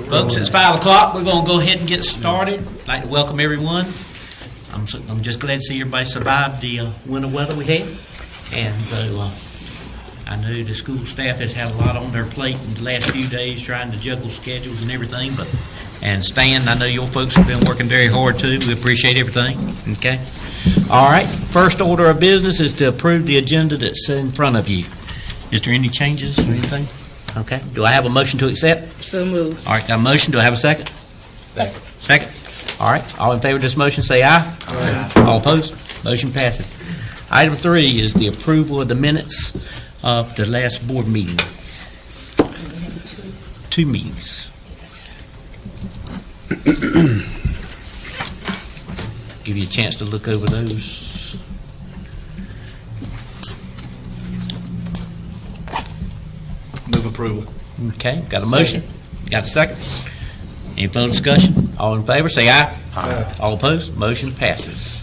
Folks, it's 5 o'clock. We're going to go ahead and get started. I'd like to welcome everyone. I'm just glad to see everybody survived the winter weather we had. And so I know the school staff has had a lot on their plate in the last few days trying to juggle schedules and everything. And Stan, I know your folks have been working very hard too. We appreciate everything. Okay. All right. First order of business is to approve the agenda that's in front of you. Is there any changes or anything? Okay. Do I have a motion to accept? So moved. All right. Got a motion. Do I have a second? Second. All right. All in favor of this motion say aye. Aye. All opposed? Motion passes. Item 3 is the approval of the minutes of the last board meeting. 2 meetings. Give you a chance to look over those. Move approval. Okay, got a motion? Got a second? Any further discussion? All in favor, say aye. Aye. All opposed? Motion passes.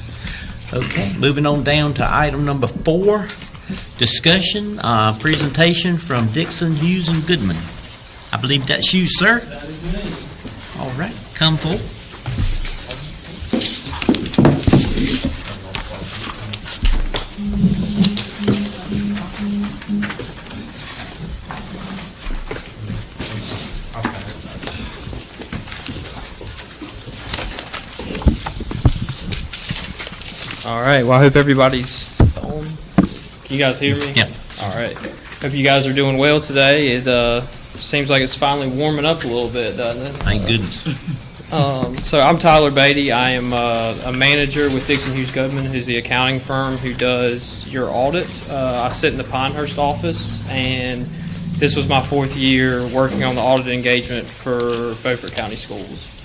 Okay, moving on down to item number 4, discussion, presentation from Dixon, Hughes, and Goodman. I believe that's you, sir. That is me. All right, come forward. All right. Well, I hope everybody's on. Can you guys hear me? Yeah. All right. Hope you guys are doing well today. It seems like it's finally warming up a little bit, doesn't it? Thank goodness. So I'm Tyler Beatty. I am a manager with Dixon Hughes Goodman, who's the accounting firm who does your audit. I sit in the Pinehurst office, and this was my 4th year working on the audit engagement for Beaufort County Schools.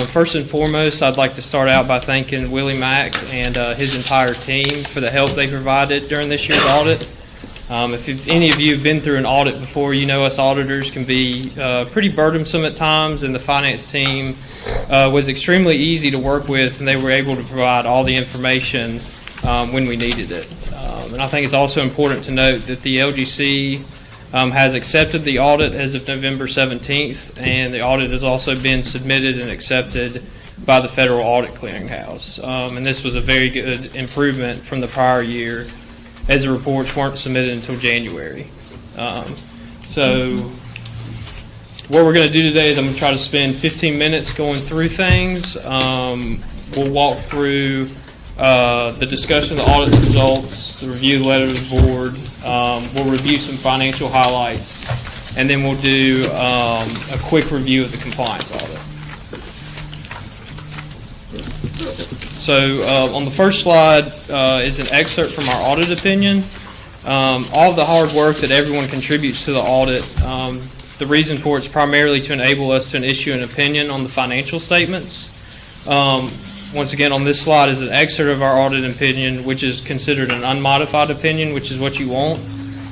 First and foremost, I'd like to start out by thanking Willie Mack and his entire team for the help they provided during this year's audit. If any of you have been through an audit before, you know us auditors can be pretty burdensome at times, and the finance team was extremely easy to work with, and they were able to provide all the information when we needed it. And I think it's also important to note that the LGC has accepted the audit as of November 17th, and the audit has also been submitted and accepted by the Federal Audit Clearinghouse. And this was a very good improvement from the prior year, as the reports weren't submitted until January. So what we're going to do today is I'm going to try to spend 15 minutes going through things. We'll walk through the discussion of the audit results, the review letter to the board. We'll review some financial highlights, and then we'll do a quick review of the compliance audit. So on the first slide is an excerpt from our audit opinion. All of the hard work that everyone contributes to the audit, the reason for it is primarily to enable us to issue an opinion on the financial statements. Once again, on this slide is an excerpt of our audit opinion, which is considered an unmodified opinion, which is what you want.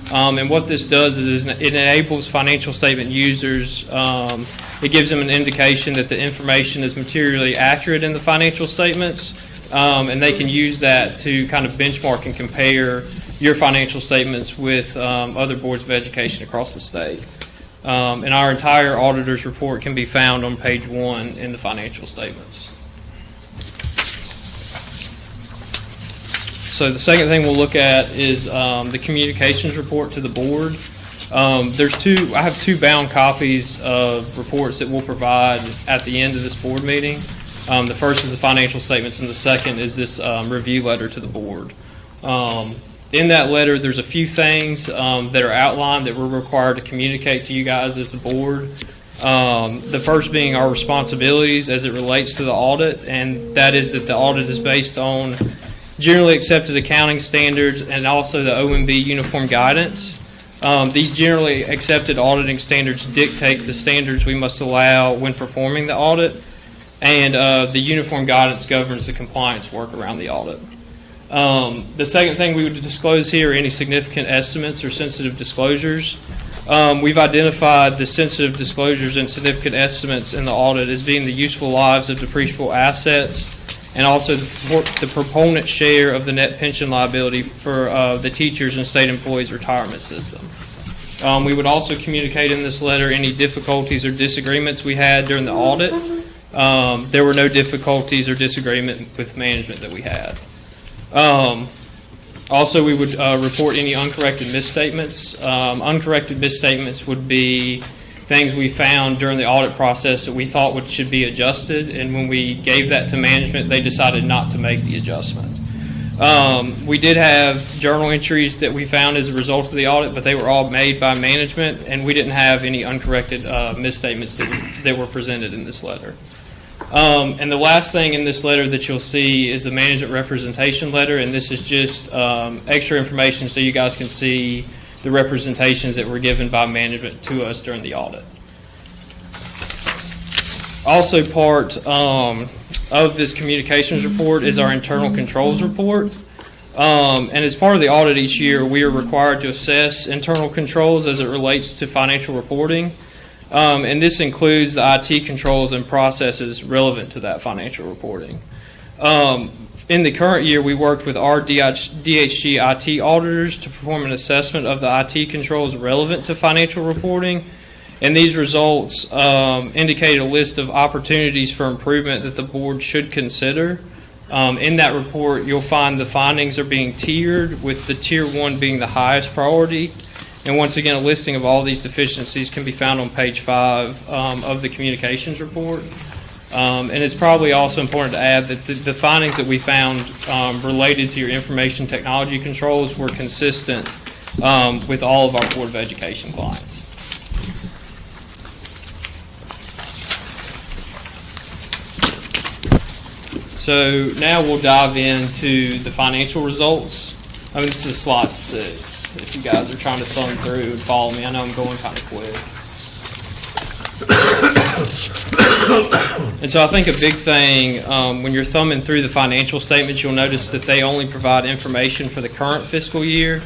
And what this does is it enables financial statement users, it gives them an indication that the information is materially accurate in the financial statements, and they can use that to kind of benchmark and compare your financial statements with other boards of education across the state. And our entire auditor's report can be found on page 1 in the financial statements. So the second thing we'll look at is the communications report to the board. I have 2 bound copies of reports that we'll provide at the end of this board meeting. The first is the financial statements, and the second is this review letter to the board. In that letter, there's a few things that are outlined that we're required to communicate to you guys as the board. The first being our responsibilities as it relates to the audit, and that is that the audit is based on generally accepted accounting standards and also the OMB uniform guidance. These generally accepted auditing standards dictate the standards we must allow when performing the audit, and the uniform guidance governs the compliance work around the audit. The second thing we would disclose here are any significant estimates or sensitive disclosures. We've identified the sensitive disclosures and significant estimates in the audit as being the useful lives of depreciable assets, and also the proponent share of the net pension liability for the teachers and state employees retirement system. We would also communicate in this letter any difficulties or disagreements we had during the audit. There were no difficulties or disagreement with management that we had. Also, we would report any uncorrected misstatements. Uncorrected misstatements would be things we found during the audit process that we thought should be adjusted, and when we gave that to management, they decided not to make the adjustment. We did have journal entries that we found as a result of the audit, but they were all made by management, and we didn't have any uncorrected misstatements that were presented in this letter. And the last thing in this letter that you'll see is the management representation letter, and this is just extra information so you guys can see the representations that were given by management to us during the audit. Also part of this communications report is our internal controls report. And as part of the audit each year, we are required to assess internal controls as it relates to financial reporting. And this includes the IT controls and processes relevant to that financial reporting. In the current year, we worked with our DHG IT auditors to perform an assessment of the IT controls relevant to financial reporting. And these results indicate a list of opportunities for improvement that the board should consider. In that report, you'll find the findings are being tiered, with the tier 1 being the highest priority. And once again, a listing of all these deficiencies can be found on page 5 of the communications report. And it's probably also important to add that the findings that we found related to your information technology controls were consistent with all of our Board of Education clients. So now we'll dive into the financial results. I mean, this is slide 6. If you guys are trying to thumb through and follow me, I know I'm going kind of quick. And so I think a big thing, when you're thumbing through the financial statements, you'll notice that they only provide information for the current fiscal year.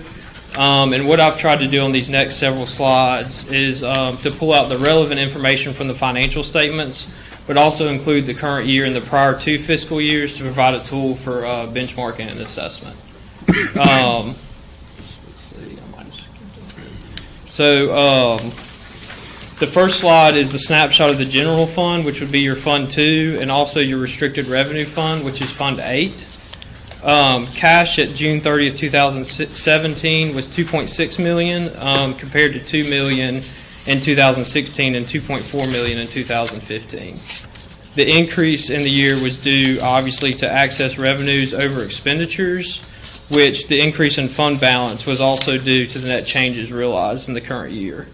And what I've tried to do on these next several slides is to pull out the relevant information from the financial statements, but also include the current year and the prior 2 fiscal years to provide a tool for benchmarking and assessment. The first slide is the snapshot of the general fund, which would be your Fund 2, and also your restricted revenue fund, which is Fund 8. Cash at June 30th, 2017 was $2.6 million compared to $2 million in 2016 and $2.4 million in 2015. The increase in the year was due, obviously, to excess revenues over expenditures, which the increase in fund balance was also due to the net changes realized in the current year.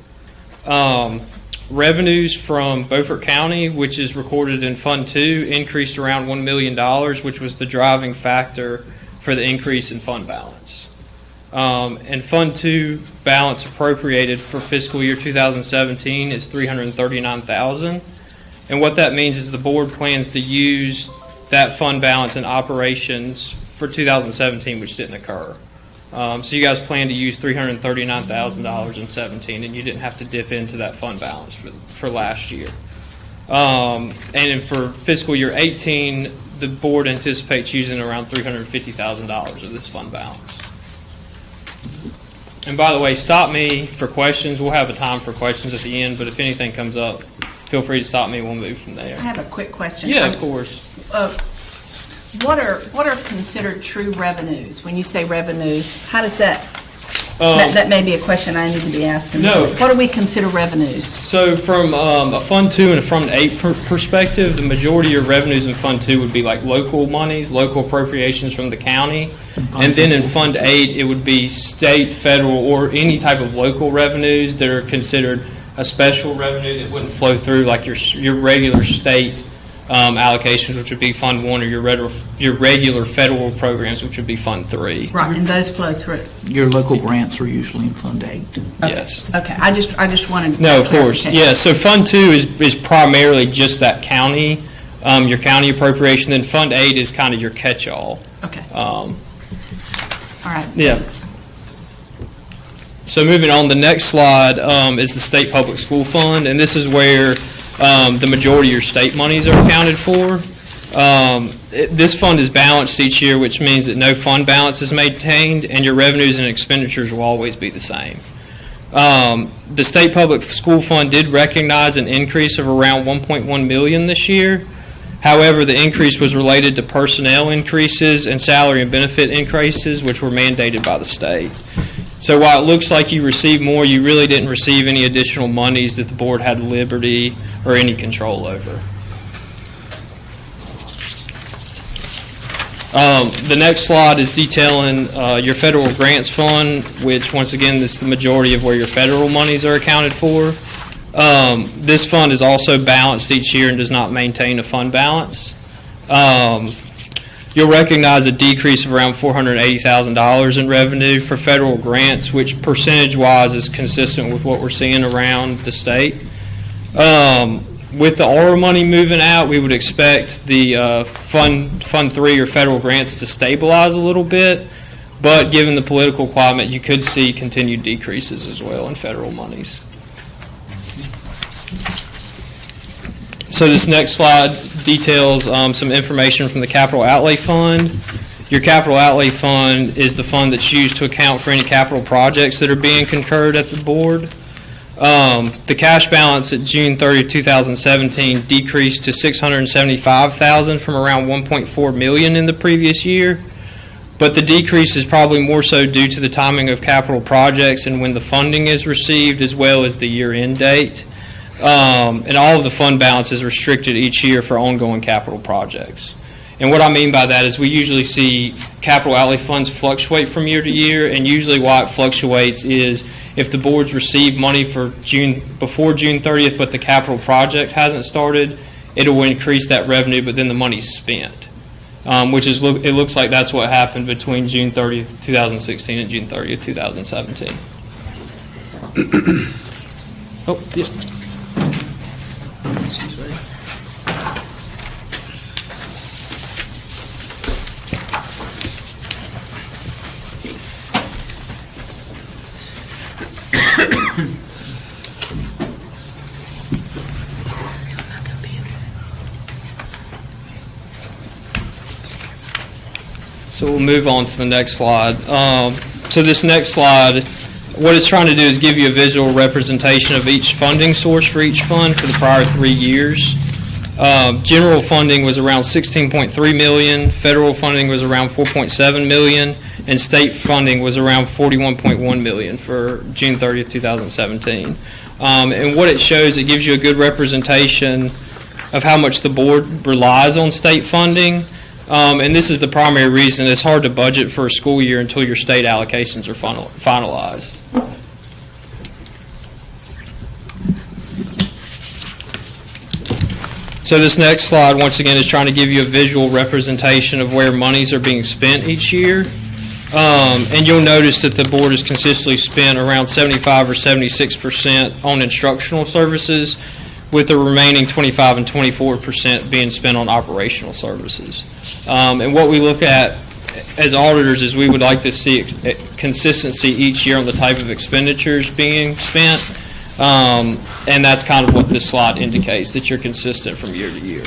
Revenues from Beaufort County, which is recorded in Fund 2, increased around $1 million, which was the driving factor for the increase in fund balance. And Fund 2 balance appropriated for fiscal year 2017 is $339,000. And what that means is the board plans to use that fund balance in operations for 2017, which didn't occur. So you guys plan to use $339,000 in 17, and you didn't have to dip into that fund balance for last year. And for fiscal year 18, the board anticipates using around $350,000 of this fund balance. And by the way, stop me for questions. We'll have a time for questions at the end, but if anything comes up, feel free to stop me and we'll move from there. I have a quick question. Yeah, of course. What are considered true revenues? When you say revenues, how does that that may be a question I need to be asking. No. What do we consider revenues? So from a Fund 2 and a Fund 8 perspective, the majority of your revenues in Fund 2 would be like local monies, local appropriations from the county. And then in Fund 8, it would be state, federal, or any type of local revenues that are considered a special revenue that wouldn't flow through like your regular state allocations, which would be Fund 1, or your regular federal programs, which would be Fund 3. Right, and those flow through. Your local grants are usually in Fund 8. Okay. Yes. Okay, I just wanted No, of course. Yeah, so Fund 2 is primarily just that county, your county appropriation. Then Fund 8 is kind of your catch-all. Okay. All right. Yeah. Thanks. So moving on, the next slide is the State Public School Fund, and this is where the majority of your state monies are accounted for. This fund is balanced each year, which means that no fund balance is maintained, and your revenues and expenditures will always be the same. The state public school fund did recognize an increase of around $1.1 million this year. However, the increase was related to personnel increases and salary and benefit increases, which were mandated by the state. So while it looks like you received more, you really didn't receive any additional monies that the board had liberty or any control over. The next slide is detailing your federal grants fund, which once again is the majority of where your federal monies are accounted for. This fund is also balanced each year and does not maintain a fund balance. You'll recognize a decrease of around $480,000 in revenue for federal grants, which percentage-wise is consistent with what we're seeing around the state. With the AURA money moving out, we would expect the Fund 3 or federal grants to stabilize a little bit, but given the political climate, you could see continued decreases as well in federal monies. So this next slide details some information from the Capital Outlay Fund. Your Capital Outlay Fund is the fund that's used to account for any capital projects that are being concurred at the board. The cash balance at June 30, 2017 decreased to $675,000 from around $1.4 million in the previous year. But the decrease is probably more so due to the timing of capital projects and when the funding is received, as well as the year-end date. And all of the fund balance is restricted each year for ongoing capital projects. And what I mean by that is we usually see capital outlay funds fluctuate from year to year, and usually why it fluctuates is if the board's received money for before June 30th, but the capital project hasn't started, it will increase that revenue, but then the money's spent, which is it looks like that's what happened between June 30th, 2016 and June 30th, 2017. Oh, yeah. So we'll move on to the next slide. So this next slide, what it's trying to do is give you a visual representation of each funding source for each fund for the prior 3 years. General funding was around $16.3 million, federal funding was around $4.7 million, and state funding was around $41.1 million for June 30th, 2017. And what it shows, it gives you a good representation of how much the board relies on state funding. And this is the primary reason it's hard to budget for a school year until your state allocations are finalized. So this next slide, once again, is trying to give you a visual representation of where monies are being spent each year. And you'll notice that the board has consistently spent around 75 or 76% on instructional services, with the remaining 25 and 24% being spent on operational services. And what we look at as auditors is we would like to see consistency each year on the type of expenditures being spent. And that's kind of what this slide indicates, that you're consistent from year to year.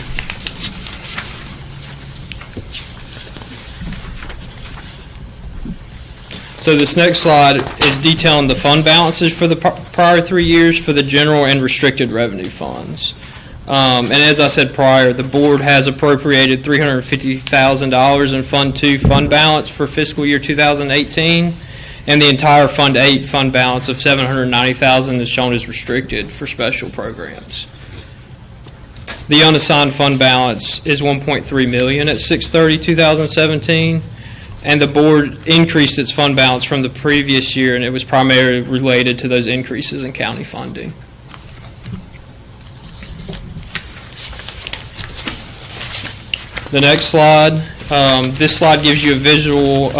So this next slide is detailing the fund balances for the prior 3 years for the general and restricted revenue funds. And as I said prior, the board has appropriated $350,000 in Fund 2 fund balance for fiscal year 2018, and the entire Fund 8 fund balance of $790,000 is shown as restricted for special programs. The unassigned fund balance is $1.3 million at 6/30/2017. And the board increased its fund balance from the previous year, and it was primarily related to those increases in county funding. The next slide, this slide gives you a visual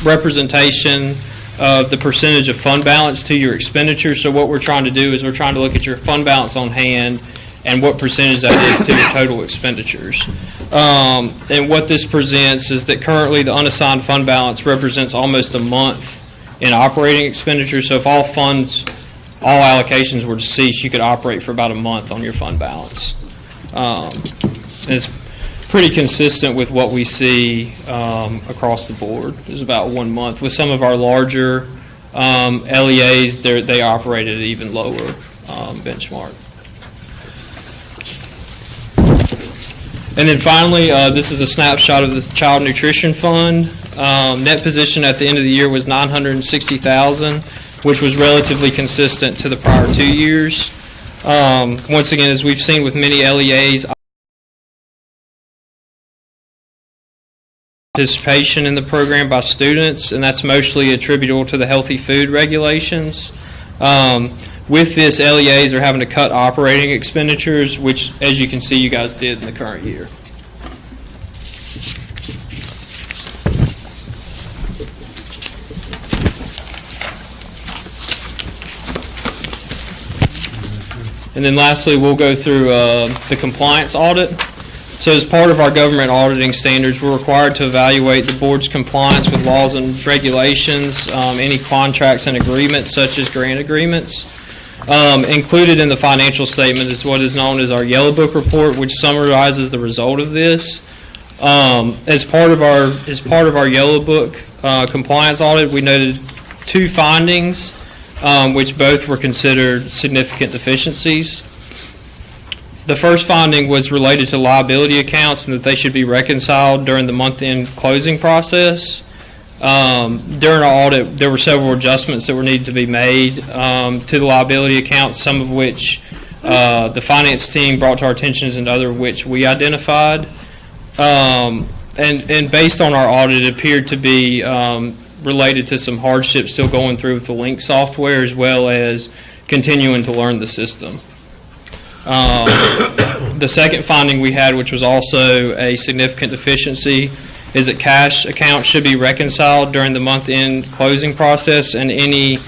representation of the percentage of fund balance to your expenditures. So what we're trying to do is we're trying to look at your fund balance on hand and what percentage that is to your total expenditures. And what this presents is that currently the unassigned fund balance represents almost a month in operating expenditures. So if all funds, all allocations were to cease, you could operate for about a month on your fund balance. And it's pretty consistent with what we see across the board. It's about 1 month. With some of our larger LEAs, they operate at an even lower benchmark. And then finally, this is a snapshot of the Child Nutrition Fund. Net position at the end of the year was $960,000, which was relatively consistent to the prior 2 years. Once again, as we've seen with many LEAs, participation in the program by students, and that's mostly attributable to the healthy food regulations. With this, LEAs are having to cut operating expenditures, which, as you can see, you guys did in the current year. And then lastly, we'll go through the compliance audit. So as part of our government auditing standards, we're required to evaluate the board's compliance with laws and regulations, any contracts and agreements such as grant agreements. Included in the financial statement is what is known as our Yellow Book report, which summarizes the result of this. As part of our Yellow Book compliance audit, we noted 2 findings, which both were considered significant deficiencies. The first finding was related to liability accounts and that they should be reconciled during the month-end closing process. During our audit, there were several adjustments that were needed to be made to the liability accounts, some of which the finance team brought to our attention and other of which we identified. And based on our audit, it appeared to be related to some hardship still going through with the Link software, as well as continuing to learn the system. The second finding we had, which was also a significant deficiency, is that cash accounts should be reconciled during the month-end closing process, and any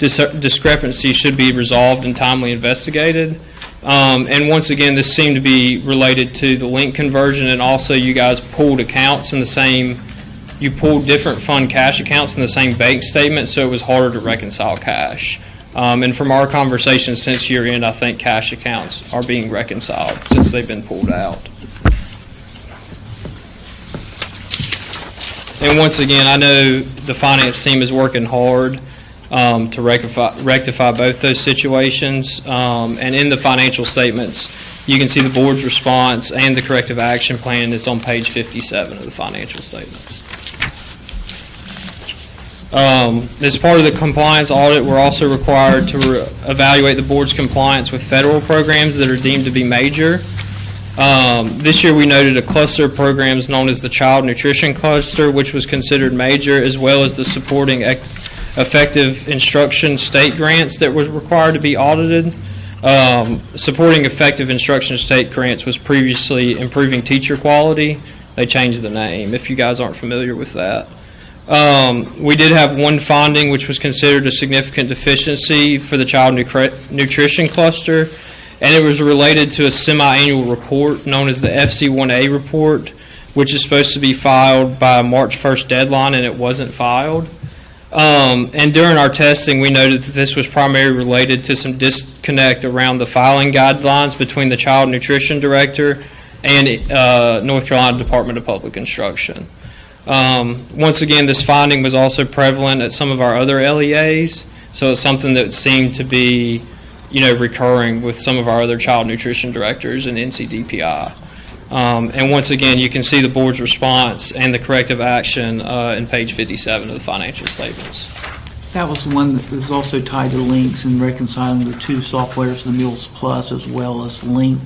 discrepancy should be resolved and timely investigated. And once again, this seemed to be related to the Link conversion, and also you guys pulled accounts in the same, you pulled different fund cash accounts in the same bank statement, so it was harder to reconcile cash. And from our conversations since year end, I think cash accounts are being reconciled since they've been pulled out. And once again, I know the finance team is working hard to rectify both those situations. And in the financial statements, you can see the board's response and the corrective action plan that's on page 57 of the financial statements. As part of the compliance audit, we're also required to evaluate the board's compliance with federal programs that are deemed to be major. This year we noted a cluster of programs known as the Child Nutrition Cluster, which was considered major, as well as the supporting effective instruction state grants that was required to be audited. Supporting effective instruction state grants was previously improving teacher quality. They changed the name, if you guys aren't familiar with that. We did have one finding which was considered a significant deficiency for the Child Nutrition Cluster, and it was related to a semi-annual report known as the FC1A report, which is supposed to be filed by a March 1st deadline, and it wasn't filed. And during our testing, we noted that this was primarily related to some disconnect around the filing guidelines between the Child Nutrition Director and North Carolina Department of Public Instruction. Once again, this finding was also prevalent at some of our other LEAs, so it's something that seemed to be, recurring with some of our other child nutrition directors and NCDPI. And once again, you can see the board's response and the corrective action in page 57 of the financial statements. That was one that was also tied to links and reconciling the 2 softwares, the Meals Plus as well as Link.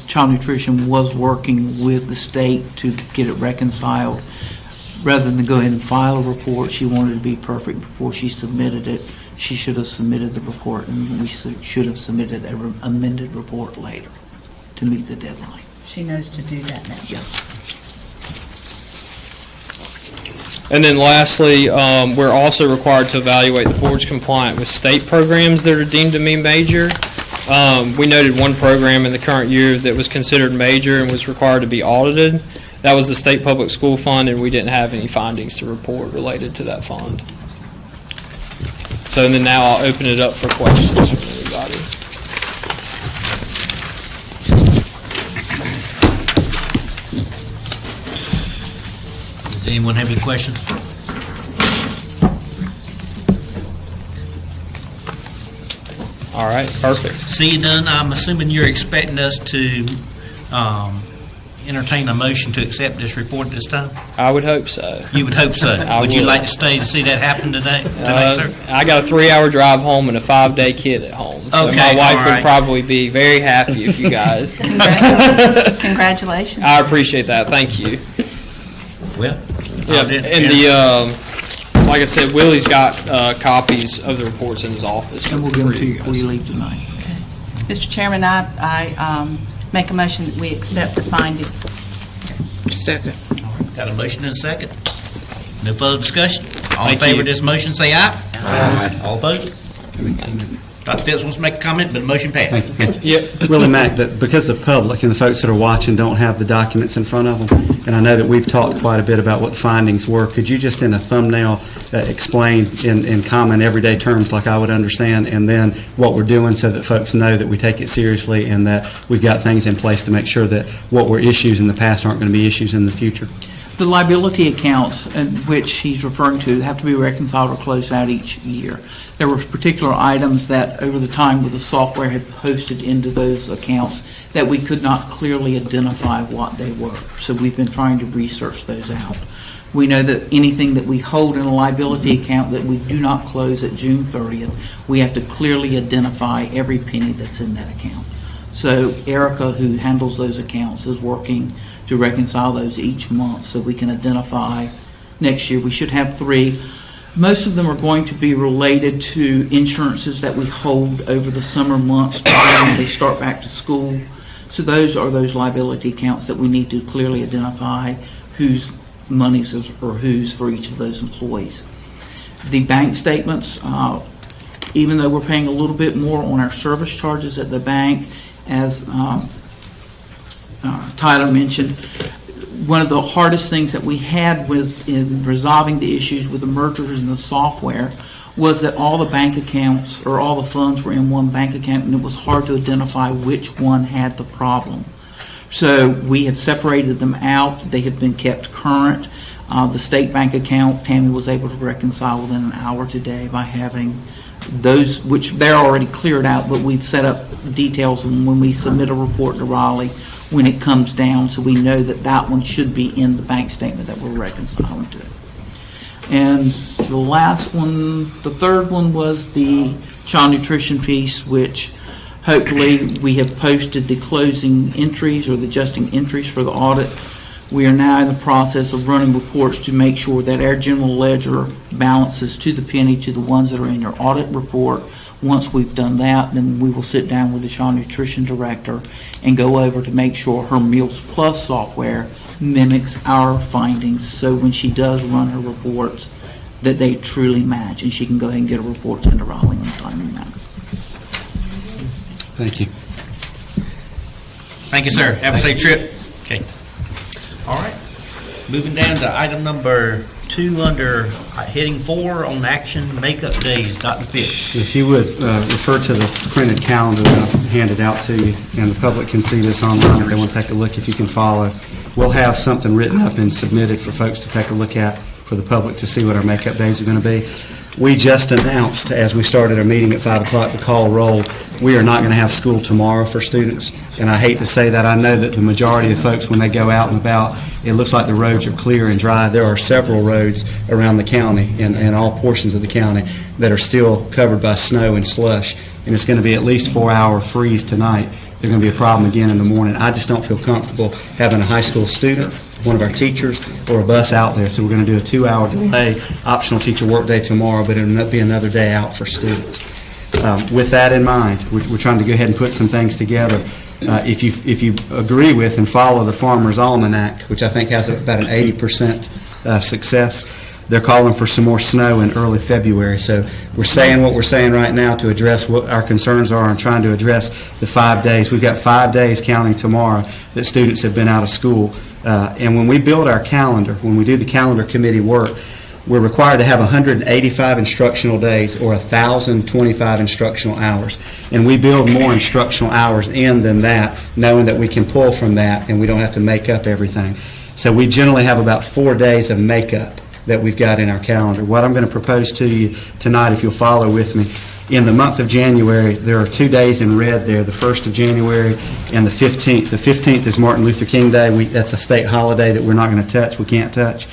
Child Nutrition was working with the state to get it reconciled. Rather than go ahead and file a report, she wanted to be perfect before she submitted it. She should have submitted the report, and we should have submitted an amended report later to meet the deadline. She knows to do that now. Yeah. And then lastly, we're also required to evaluate the board's compliance with state programs that are deemed to be major. We noted one program in the current year that was considered major and was required to be audited. That was the State Public School Fund, and we didn't have any findings to report related to that fund. So then now I'll open it up for questions from everybody. Does anyone have any questions? All right, perfect. Seeing none, I'm assuming you're expecting us to entertain a motion to accept this report at this time? I would hope so. You would hope so. I Would you would. like to stay to see that happen tonight, sir? I got a 3-hour drive home and a 5-day kid at home. So Okay, my wife all would right. probably be very happy if you guys. Congratulations. I appreciate that. Thank you. Well, Yeah, and the like I said, Willie's got copies of the reports in his office. And we'll give them for to you guys. before you leave tonight. Mr. Chairman, I make a motion that we accept the findings. Second. got a motion and a second. No further discussion? All in favor of this motion, say aye. Aye. All opposed? Dr. Phillips wants to make a comment, but the motion passed. Thank you. Yep. Willie Mack, that because the public and the folks that are watching don't have the documents in front of them, and I know that we've talked quite a bit about what the findings were, could you just in a thumbnail explain in common everyday terms like I would understand, and then what we're doing so that folks know that we take it seriously and that we've got things in place to make sure that what were issues in the past aren't going to be issues in the future? The liability accounts in which he's referring to have to be reconciled or closed out each year. There were particular items that over the time with the software had posted into those accounts that we could not clearly identify what they were. So we've been trying to research those out. We know that anything that we hold in a liability account that we do not close at June 30th, we have to clearly identify every penny that's in that account. So Erica, who handles those accounts, is working to reconcile those each month so we can identify next year. We should have 3. Most of them are going to be related to insurances that we hold over the summer months when they start back to school. So those are those liability accounts that we need to clearly identify whose monies is or whose for each of those employees. The bank statements, even though we're paying a little bit more on our service charges at the bank, as Tyler mentioned, one of the hardest things that we had in resolving the issues with the mergers and the software was that all the bank accounts or all the funds were in one bank account, and it was hard to identify which one had the problem. So we have separated them out. They have been kept current. The state bank account, Tammy was able to reconcile within an hour today by having those, which they're already cleared out, but we've set up details when we submit a report to Raleigh when it comes down, so we know that that one should be in the bank statement that we're reconciling to. And the last one, the third one was the child nutrition piece, which hopefully we have posted the closing entries or the adjusting entries for the audit. We are now in the process of running reports to make sure that our general ledger balances to the penny to the ones that are in your audit report. Once we've done that, then we will sit down with the child nutrition director and go over to make sure her Meals Plus software mimics our findings, so when she does run her reports, that they truly match, and she can go ahead and get her reports into Raleigh in a timely manner. Thank you. Thank you, sir. Have a safe trip. Okay. All right. Moving down to item number 2 under heading 4 on action makeup days. Dr. Phipps. If you would refer to the printed calendar that I've handed out to you, and the public can see this online if they want to take a look, if you can follow. We'll have something written up and submitted for folks to take a look at for the public to see what our makeup days are going to be. We just announced, as we started our meeting at 5 o'clock, the call roll, we are not going to have school tomorrow for students. And I hate to say that. I know that the majority of folks, when they go out and about, it looks like the roads are clear and dry. There are several roads around the county and all portions of the county that are still covered by snow and slush. And it's going to be at least 4-hour freeze tonight. There's going to be a problem again in the morning. I just don't feel comfortable having a high school student, one of our teachers, or a bus out there. So we're going to do a 2-hour delay, optional teacher work day tomorrow, but it'll be another day out for students. With that in mind, we're trying to go ahead and put some things together. If you agree with and follow the Farmer's Almanac, which I think has about an 80% success, they're calling for some more snow in early February. So we're saying what we're saying right now to address what our concerns are and trying to address the 5 days. We've got 5 days counting tomorrow that students have been out of school. And when we build our calendar, when we do the calendar committee work, we're required to have 185 instructional days or 1,025 instructional hours. And we build more instructional hours in than that, knowing that we can pull from that and we don't have to make up everything. So we generally have about 4 days of makeup that we've got in our calendar. What I'm going to propose to you tonight, if you'll follow with me, In the month of January, there are 2 days in red there, the 1st of January and the 15th. The 15th is Martin Luther King Day. That's a state holiday that we're not going to touch, we can't touch.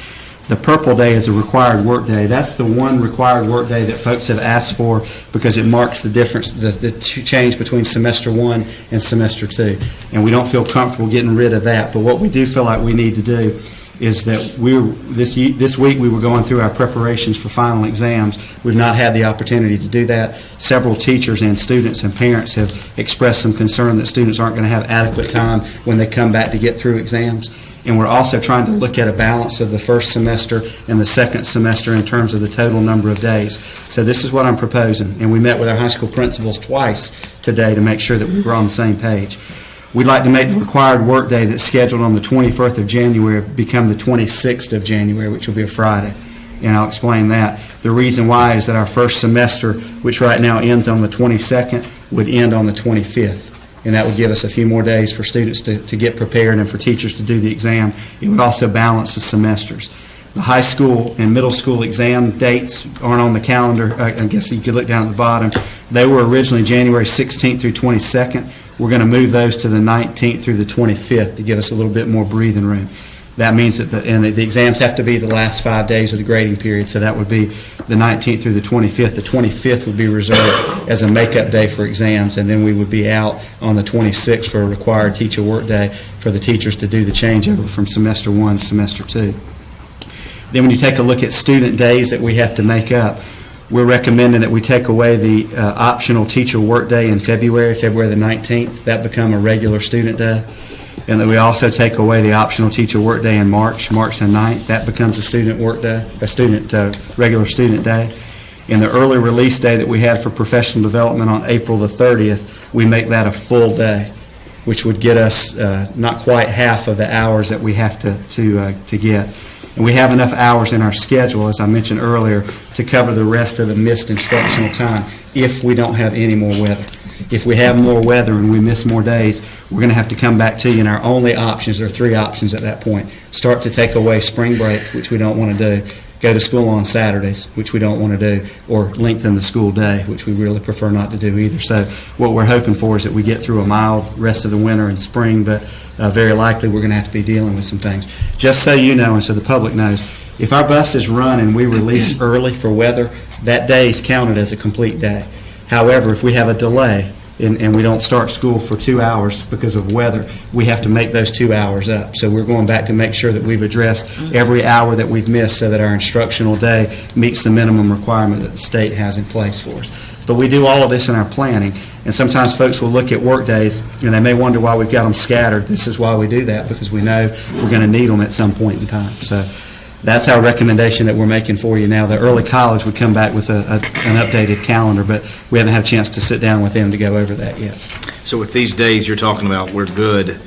The purple day is a required work day. That's the one required work day that folks have asked for because it marks the difference, the change between semester 1 and semester 2. And we don't feel comfortable getting rid of that. But what we do feel like we need to do is that this week we were going through our preparations for final exams. We've not had the opportunity to do that. Several teachers and students and parents have expressed some concern that students aren't going to have adequate time when they come back to get through exams. And we're also trying to look at a balance of the first semester and the second semester in terms of the total number of days. So this is what I'm proposing. And we met with our high school principals twice today to make sure that we were on the same page. We'd like to make the required work day that's scheduled on the 21st of January become the 26th of January, which will be a Friday. And I'll explain that. The reason why is that our first semester, which right now ends on the 22nd, would end on the 25th. And that would give us a few more days for students to get prepared and for teachers to do the exam. It would also balance the semesters. The high school and middle school exam dates aren't on the calendar. I guess you could look down at the bottom. They were originally January 16th through 22nd. We're going to move those to the 19th through the 25th to give us a little bit more breathing room. That means that the exams have to be the last 5 days of the grading period, so that would be the 19th through the 25th. The 25th would be reserved as a makeup day for exams, and then we would be out on the 26th for a required teacher work day for the teachers to do the changeover from semester 1 to semester 2. Then when you take a look at student days that we have to make up, we're recommending that we take away the optional teacher work day in February the 19th. That become a regular student day. And that we also take away the optional teacher work day in March the 9th. That becomes a student work day, regular student day. And the early release day that we had for professional development on April the 30th, we make that a full day, which would get us not quite half of the hours that we have to get. And we have enough hours in our schedule, as I mentioned earlier, to cover the rest of the missed instructional time if we don't have any more weather. If we have more weather and we miss more days, we're going to have to come back to you, and our only options, there are 3 options at that point. Start to take away spring break, which we don't want to do, go to school on Saturdays, which we don't want to do, or lengthen the school day, which we really prefer not to do either. So what we're hoping for is that we get through a mild rest of the winter and spring, but very likely we're going to have to be dealing with some things. Just so you know and so the public knows, if our buses run and we release early for weather, that day is counted as a complete day. However, if we have a delay and we don't start school for 2 hours because of weather, we have to make those 2 hours up. So we're going back to make sure that we've addressed every hour that we've missed so that our instructional day meets the minimum requirement that the state has in place for us. But we do all of this in our planning, and sometimes folks will look at work days and they may wonder why we've got them scattered. This is why we do that, because we know we're going to need them at some point in time. So that's our recommendation that we're making for you now. The early college would come back with an updated calendar, but we haven't had a chance to sit down with them to go over that yet. So with these days you're talking about, we're good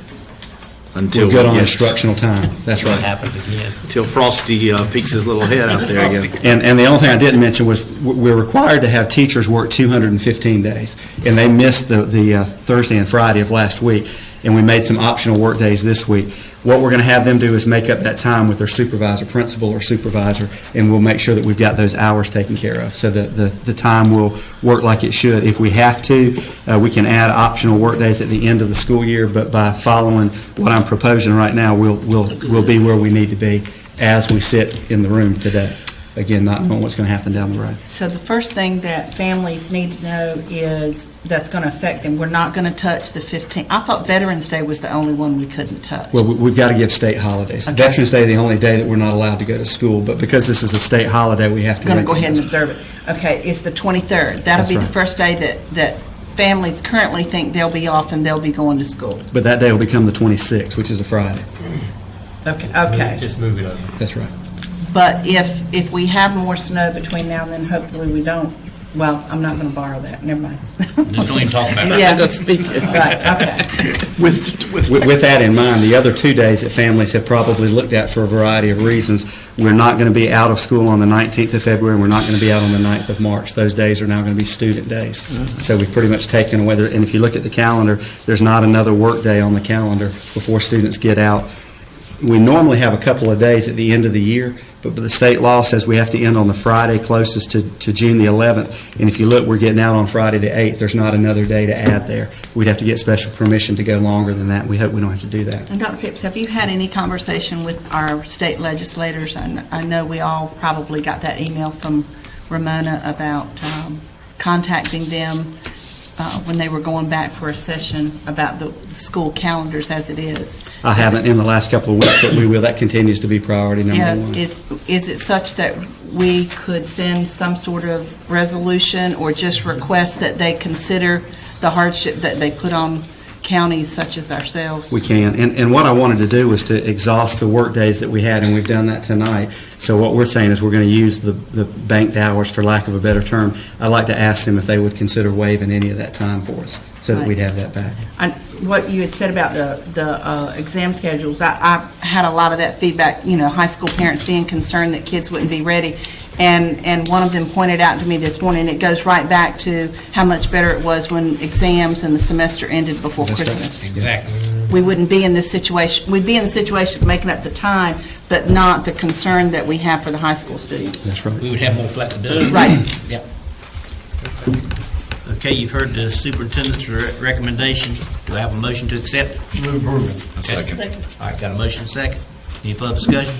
until we're good on instructional time. That's right. Happens again. Until Frosty peeks his little head out there again. And the only thing I didn't mention was we're required to have teachers work 215 days, and they missed the Thursday and Friday of last week, and we made some optional work days this week. What we're going to have them do is make up that time with their supervisor, principal or supervisor, and we'll make sure that we've got those hours taken care of so that the time will work like it should. If we have to, we can add optional work days at the end of the school year, but by following what I'm proposing right now, we'll be where we need to be as we sit in the room today. Again, not knowing what's going to happen down the road. So the first thing that families need to know is that's going to affect them. We're not going to touch the 15th. I thought Veterans Day was the only one we couldn't touch. Well, we've got to give state holidays. Okay. Veterans Day is the only day that we're not allowed to go to school, but because this is a state holiday, we have to Going to go recognize ahead and it. observe it. Okay, it's the 23rd. That'll That's be right. the first day that families currently think they'll be off and they'll be going to school. But that day will become the 26th, which is a Friday. Okay. Just move it over. That's right. But if we have more snow between now and then, hopefully we don't. Well, I'm not going to borrow that. Never mind. Just don't even talk about it. Yeah. Right, okay. With that in mind, the other 2 days that families have probably looked at for a variety of reasons, we're not going to be out of school on the 19th of February, and we're not going to be out on the 9th of March. Those days are now going to be student days. So we've pretty much taken away, and if you look at the calendar, there's not another work day on the calendar before students get out. We normally have a couple of days at the end of the year, but the state law says we have to end on the Friday closest to June the 11th. And if you look, we're getting out on Friday the 8th. There's not another day to add there. We'd have to get special permission to go longer than that. We hope we don't have to do that. And Dr. Phipps, have you had any conversation with our state legislators? I know we all probably got that email from Ramona about contacting them when they were going back for a session about the school calendars as it is. I haven't in the last couple of weeks, but we will. That continues to be priority number one. Is it such that we could send some sort of resolution or just request that they consider the hardship that they put on counties such as ourselves? We can. And what I wanted to do was to exhaust the work days that we had, and we've done that tonight. So what we're saying is we're going to use the banked hours, for lack of a better term. I'd like to ask them if they would consider waiving any of that time for us so that we'd have that back. What you had said about the exam schedules, I had a lot of that feedback, high school parents being concerned that kids wouldn't be ready. And one of them pointed out to me this morning, it goes right back to how much better it was when exams and the semester ended before Christmas. Right. Exactly. We wouldn't be in this situation. We'd be in the situation of making up the time, but not the concern that we have for the high school students. That's right. We would have more flexibility. Right. Yep. Okay, you've heard the superintendent's recommendation. Do I have a motion to accept? Move approval. Okay. Second. All right, got a motion and a second. Any further discussion?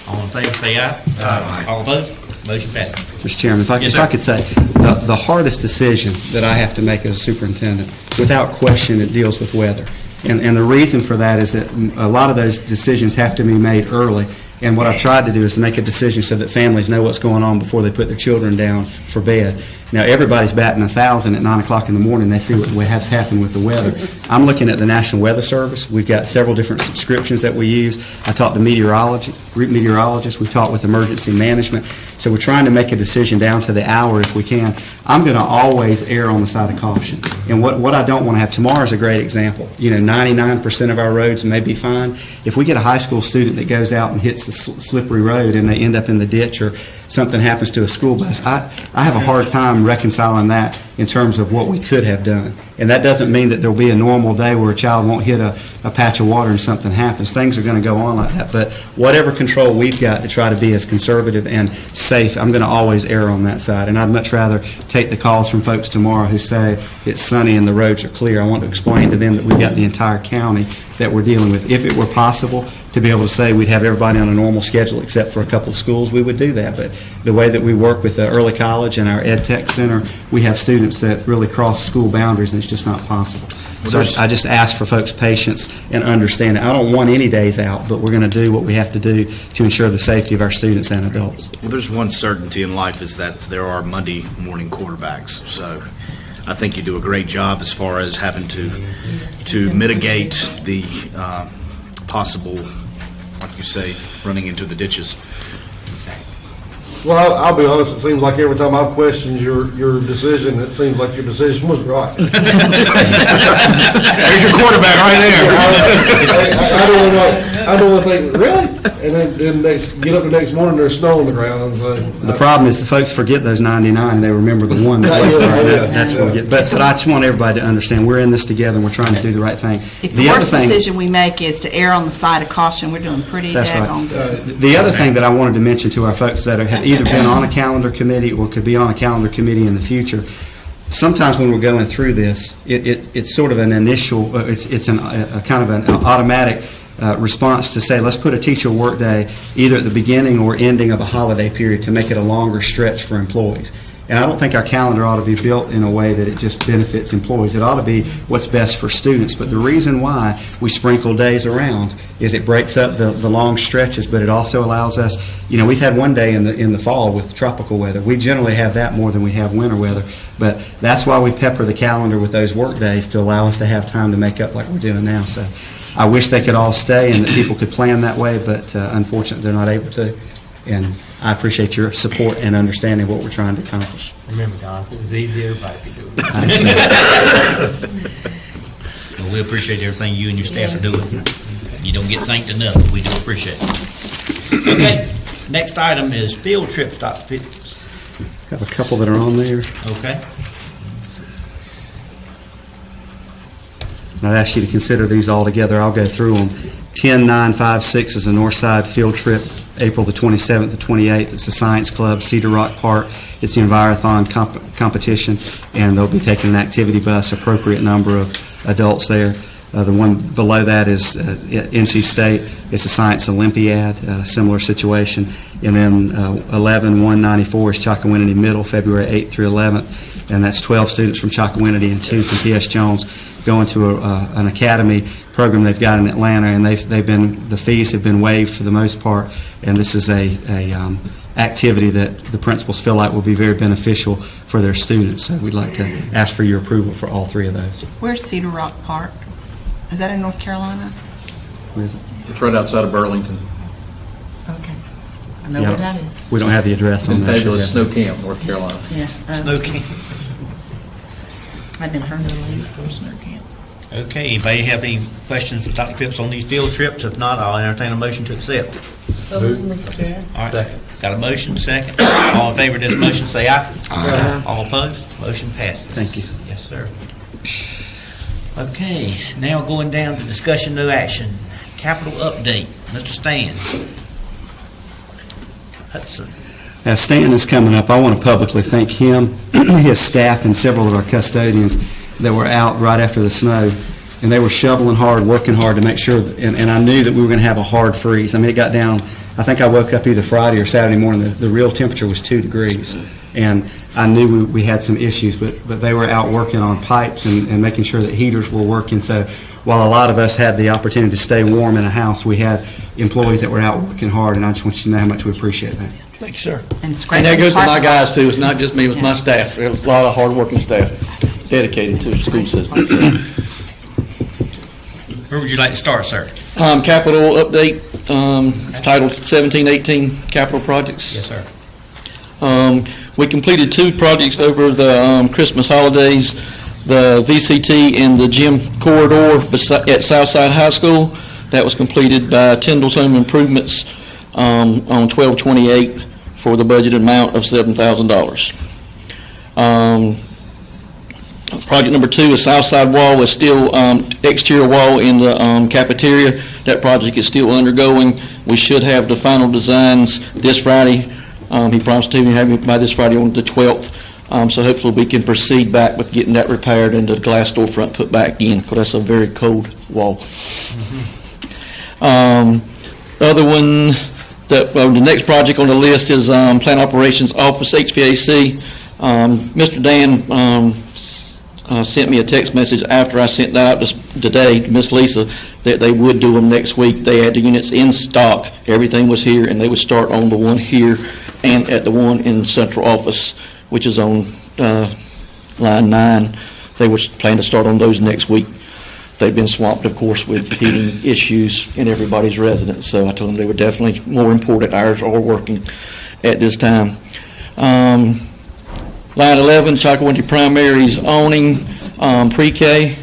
All in favor, say aye. Aye. All opposed? Motion passes. Mr. Chairman, if I could say, the hardest decision that I have to make as a superintendent, without question, it deals with weather. And the reason for that is that a lot of those decisions have to be made early. And what I've tried to do is to make a decision so that families know what's going on before they put their children down for bed. Now, everybody's batting 1,000 at 9 o'clock in the morning. They see what has happened with the weather. I'm looking at the National Weather Service. We've got several different subscriptions that we use. I talked to meteorologists. We've talked with emergency management. So we're trying to make a decision down to the hour if we can. I'm going to always err on the side of caution. And what I don't want to have, tomorrow's a great example. 99% of our roads may be fine. If we get a high school student that goes out and hits a slippery road and they end up in the ditch or something happens to a school bus, I have a hard time reconciling that in terms of what we could have done. And that doesn't mean that there'll be a normal day where a child won't hit a patch of water and something happens. Things are going to go on like that. But whatever control we've got to try to be as conservative and safe, I'm going to always err on that side. And I'd much rather take the calls from folks tomorrow who say it's sunny and the roads are clear. I want to explain to them that we've got the entire county that we're dealing with. If it were possible to be able to say we'd have everybody on a normal schedule except for a couple of schools, we would do that. But the way that we work with the early college and our Ed Tech Center, we have students that really cross school boundaries, and it's just not possible. So I just ask for folks' patience and understanding. I don't want any days out, but we're going to do what we have to do to ensure the safety of our students and adults. Well, there's one certainty in life is that there are Monday morning quarterbacks. So I think you do a great job as far as having to mitigate the possible, like you say, running into the ditches. Well, I'll be honest, it seems like every time I've questioned your decision, it seems like your decision was right. There's your quarterback right there. I don't want to think, really? And then get up the next morning, there's snow on the ground. And so, The problem is the folks forget those 99 and they remember the one that was right. That's what we get. But I just want everybody to understand we're in this together and we're trying to do the right thing. If the worst decision we make is to err on the side of caution, we're doing pretty daggone good. The other thing that I wanted to mention to our folks that have either been on a calendar committee or could be on a calendar committee in the future, sometimes when we're going through this, it's sort of an initial, it's a kind of an automatic response to say, let's put a teacher work day either at the beginning or ending of a holiday period to make it a longer stretch for employees. And I don't think our calendar ought to be built in a way that it just benefits employees. It ought to be what's best for students. But the reason why we sprinkle days around is it breaks up the long stretches, but it also allows us, we've had one day in the fall with tropical weather. We generally have that more than we have winter weather. But that's why we pepper the calendar with those work days to allow us to have time to make up like we're doing now. So I wish they could all stay and that people could plan that way, but unfortunately they're not able to. And I appreciate your support and understanding what we're trying to accomplish. Remember, Don, if it was easy, everybody could do it. Well, we appreciate everything you and your staff are doing. You don't get thanked enough, but we do appreciate it. Okay, next item is field trips, Dr. Phipps. Have a couple that are on there. Okay. And I'd ask you to consider these all together. I'll go through them. 10956 is a Northside field trip April the 27th, the 28th. It's the Science Club, Cedar Rock Park. It's the Envirothon competition, and they'll be taking an activity bus, appropriate number of adults there. The one below that is NC State. It's a Science Olympiad, similar situation. And then 194 is Chocowinity Middle, February 8th through 11th. And that's 12 students from Chocowinity and 2 from P.S. Jones going to an academy program they've got in Atlanta. And the fees have been waived for the most part. And this is a activity that the principals feel like will be very beneficial for their students. So we'd like to ask for your approval for all 3 of those. Where's Cedar Rock Park? Is that in North Carolina? Where is it? It's right outside of Burlington. Okay. I know Yeah. where that is. We don't have the address on In there. fabulous Should snow camp, North Carolina. Yeah. Snow camp. I've never heard of a snow camp. Okay, anybody have any questions for Dr. Phipps on these field trips? If not, I'll entertain a motion to accept. So moved, Mr. Chair. All right. Second. Got a motion, second. All in favor of this motion, say aye. Aye. All opposed? Motion passes. Thank you. Yes, sir. Okay, now going down to discussion, no action. Capital update, Mr. Stan Hudson. As Stan is coming up, I want to publicly thank him, his staff, and several of our custodians that were out right after the snow. And they were shoveling hard, working hard to make sure, and I knew that we were going to have a hard freeze. I mean, it got down, I think I woke up either Friday or Saturday morning, the real temperature was 2 degrees. And I knew we had some issues, but they were out working on pipes and making sure that heaters were working. So while a lot of us had the opportunity to stay warm in a house, we had employees that were out working hard, and I just want you to know how much we appreciate that. Thank you, sir. And And that goes to my guys, too. It's not just me, it's my staff. We have a lot of hard-working staff dedicated to the school system. So. Where would you like to start, sir? Capital update, it's titled 1718 Capital Projects. Yes, sir. We completed 2 projects over the Christmas holidays, the VCT in the gym corridor at Southside High School. That was completed by Tyndall's Home Improvements on 12/28 for the budgeted amount of $7,000. Project number 2 is Southside Wall, is still exterior wall in the cafeteria. That project is still undergoing. We should have the final designs this Friday. He promised to have it by this Friday on the 12th. So hopefully we can proceed back with getting that repaired and the glass storefront put back in, because that's a very cold wall. Other one, the next project on the list is Plant Operations Office HVAC. Mr. Dan sent me a text message after I sent that out today to Miss Lisa that they would do them next week. They had the units in stock. Everything was here, and they would start on the one here and at the one in central office, which is on line 9. They were planning to start on those next week. They've been swamped, of course, with heating issues in everybody's residence, so I told them they were definitely more important. Ours are working at this time. Line 11, Chocowinity Primary's awning, pre-K.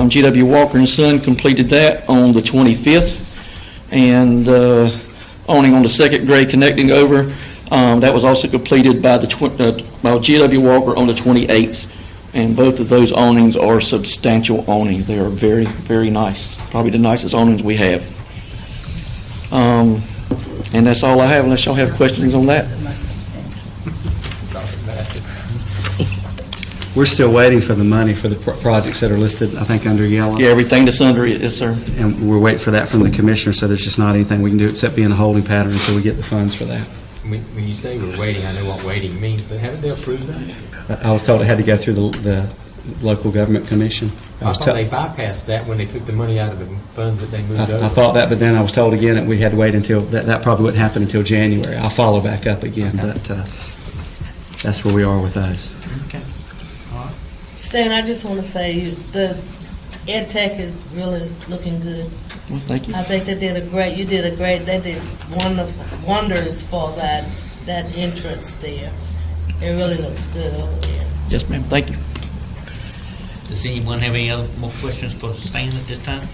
G.W. Walker and Son completed that on the 25th. And awning on the second grade connecting over, that was also completed by G.W. Walker on the 28th. And both of those awnings are substantial awnings. They are very, very nice. Probably the nicest awnings we have. And that's all I have, unless y'all have questions on that. We're still waiting for the money for the projects that are listed, I think, under yellow. Yeah, everything that's under it, yes, sir. And we're waiting for that from the commissioner, so there's just not anything we can do except be in a holding pattern until we get the funds for that. When you say we're waiting, I know what waiting means, but haven't they approved that? I was told it had to go through the local government commission. I thought they bypassed that when they took the money out of the funds that they moved over. I thought that, but then I was told again that we had to wait until, that probably wouldn't happen until January. I'll follow back up again, but that's where we are with those. Okay. Stan, I just want to say the ed tech is really looking good. Well, thank you. I think they did they did wonderful wonders for that entrance there. It really looks good over there. Yes, ma'am. Thank you. Does anyone have any other more questions for Stan at this time?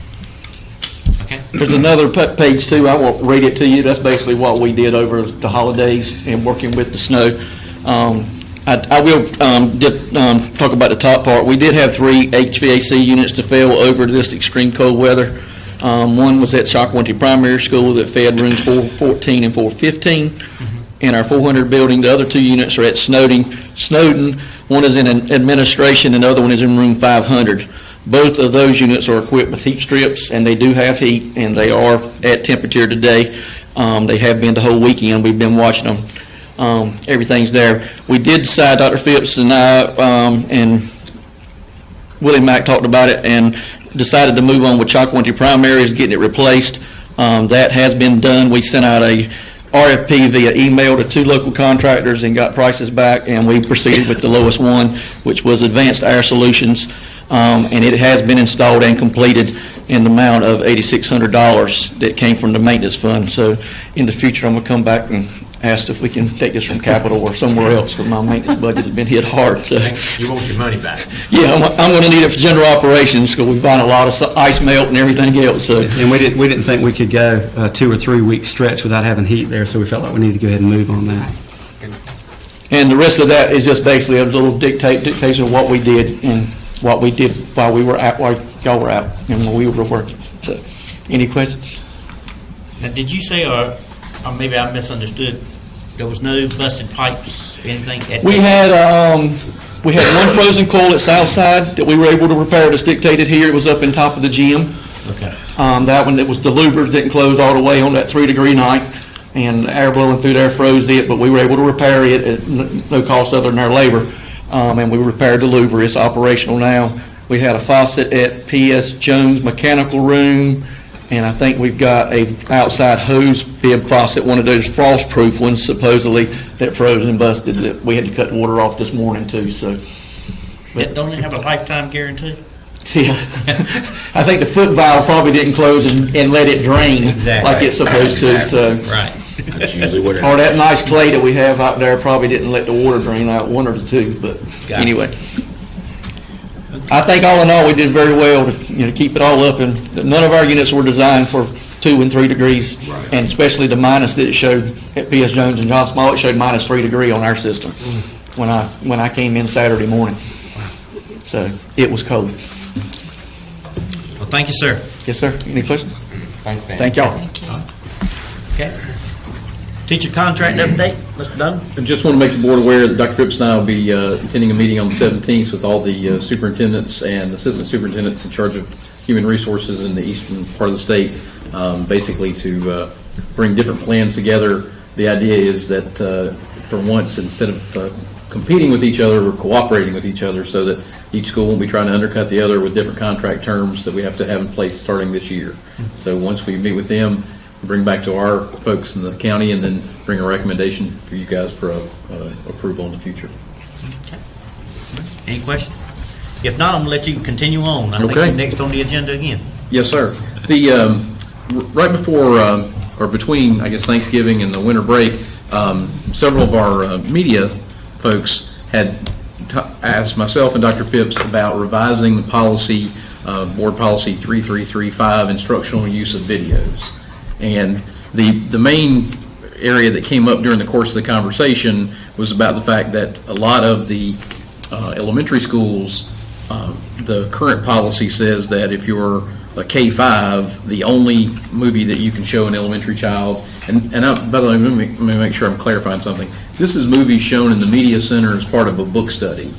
Okay. There's another page too. I won't read it to you. That's basically what we did over the holidays and working with the snow. I will talk about the top part. We did have 3 HVAC units to fail over this extreme cold weather. One was at Shakopee Primary School that fed rooms 414 and 415. In our 400 building, the other 2 units are at Snowden. One is in administration and the other one is in room 500. Both of those units are equipped with heat strips, and they do have heat, and they are at temperature today. They have been the whole weekend. We've been watching them. Everything's there. We did decide, Dr. Phipps and I and Willie Mack talked about it and decided to move on with Shakopee Primary, is getting it replaced. That has been done. We sent out a RFP via email to 2 local contractors and got prices back, and we proceeded with the lowest one, which was Advanced Air Solutions, and it has been installed and completed in the amount of $8,600 that came from the maintenance fund. So in the future, I'm going to come back and ask if we can take this from capital or somewhere else, because my maintenance budget has been hit hard. So You want your money back. yeah, I'm going to need it for general operations, because we've bought a lot of ice melt and everything else. So And we didn't think we could go a 2 or 3 week stretch without having heat there, so we felt like we needed to go ahead and move on that. And the rest of that is just basically a little dictation of what we did and what we did while we were out, while y'all were out, and when we were working. So, any questions? Now, did you say, or maybe I misunderstood, there was no busted pipes, anything? We had one frozen coil at Southside that we were able to repair that's dictated here. It was up in top of the gym. Okay. That one, that was the louvers didn't close all the way on that 3-degree night, and the air blowing through there froze it, but we were able to repair it at no cost other than our labor. And we repaired the louver. It's operational now. We had a faucet at P.S. Jones Mechanical Room, and I think we've got a outside hose bib faucet, one of those frost-proof ones supposedly, that froze and busted, that we had to cut water off this morning too. So, Don't it have a lifetime guarantee? yeah, I think the foot valve probably didn't close and let it drain Exactly. like it's supposed to. So, Right. That's usually what it or that nice clay that we have out there probably didn't let the water drain out, one or the two. But Gotcha. anyway. I think all in all, we did very well to keep it all up, and none of our units were designed for 2 and 3 degrees, and especially the minus that it showed at P.S. Jones and John Small, it showed minus 3 degree on our system when I came in Saturday morning. So it was cold. Well, thank you, sir. Yes, sir. Any questions? Thanks, Sam. Thank y'all. Okay. Teacher contract update, Mr. Dunn? I just want to make the board aware that Dr. Phipps and I will be attending a meeting on the 17th with all the superintendents and assistant superintendents in charge of human resources in the eastern part of the state, basically to bring different plans together. The idea is that for once, instead of competing with each other, we're cooperating with each other so that each school won't be trying to undercut the other with different contract terms that we have to have in place starting this year. So once we meet with them, bring back to our folks in the county, and then bring a recommendation for you guys for approval in the future. Okay. Any questions? If not, I'm going to let you continue on. I think Okay. you're next on the agenda again. Yes, sir. The right before or between, I guess, Thanksgiving and the winter break, several of our media folks had asked myself and Dr. Phipps about revising the policy, board policy 3335, instructional use of videos. And the main area that came up during the course of the conversation was about the fact that a lot of the elementary schools, the current policy says that if you're a K-5, the only movie that you can show an elementary child, and by the way, let me make sure I'm clarifying something. This is movies shown in the media center as part of a book study.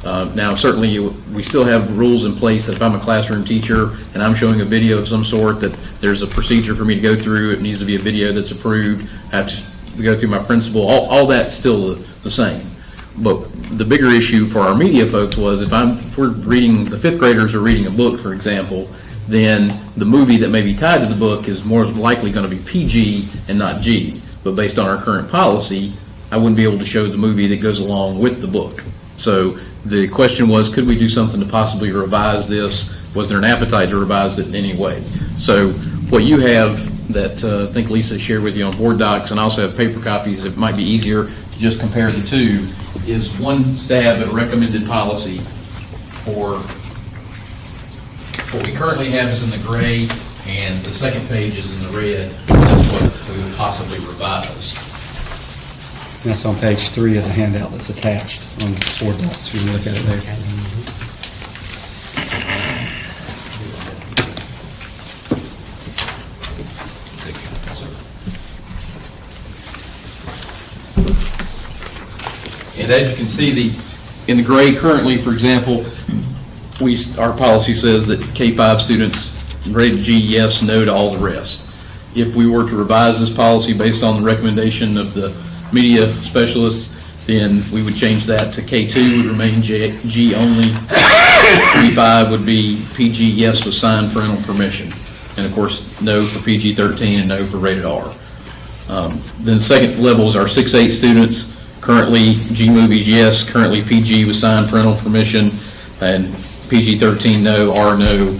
Now, certainly, we still have rules in place that if I'm a classroom teacher and I'm showing a video of some sort, that there's a procedure for me to go through. It needs to be a video that's approved. I have to go through my principal. All that's still the same. But the bigger issue for our media folks was if we're reading, the 5th graders are reading a book, for example, then the movie that may be tied to the book is more likely going to be PG and not G. But based on our current policy, I wouldn't be able to show the movie that goes along with the book. So the question was, could we do something to possibly revise this? Was there an appetite to revise it in any way? So what you have that I think Lisa shared with you on board docs, and I also have paper copies, it might be easier to just compare the two, is one stab at a recommended policy for what we currently have is in the gray, and the second page is in the red. That's what we would possibly revise. That's on page 3 of the handout that's attached on board docs, if you can look at it there. And as you can see, in the gray currently, for example, our policy says that K-5 students rated G, yes, no to all the rest. If we were to revise this policy based on the recommendation of the media specialists, then we would change that to K2 would remain G only. P5 would be PG, yes, with signed parental permission. And of course, no for PG-13 and no for rated R. Then the second level is our 6-8 students. Currently, G movies, yes. Currently, PG with signed parental permission, and PG-13, no, R, no.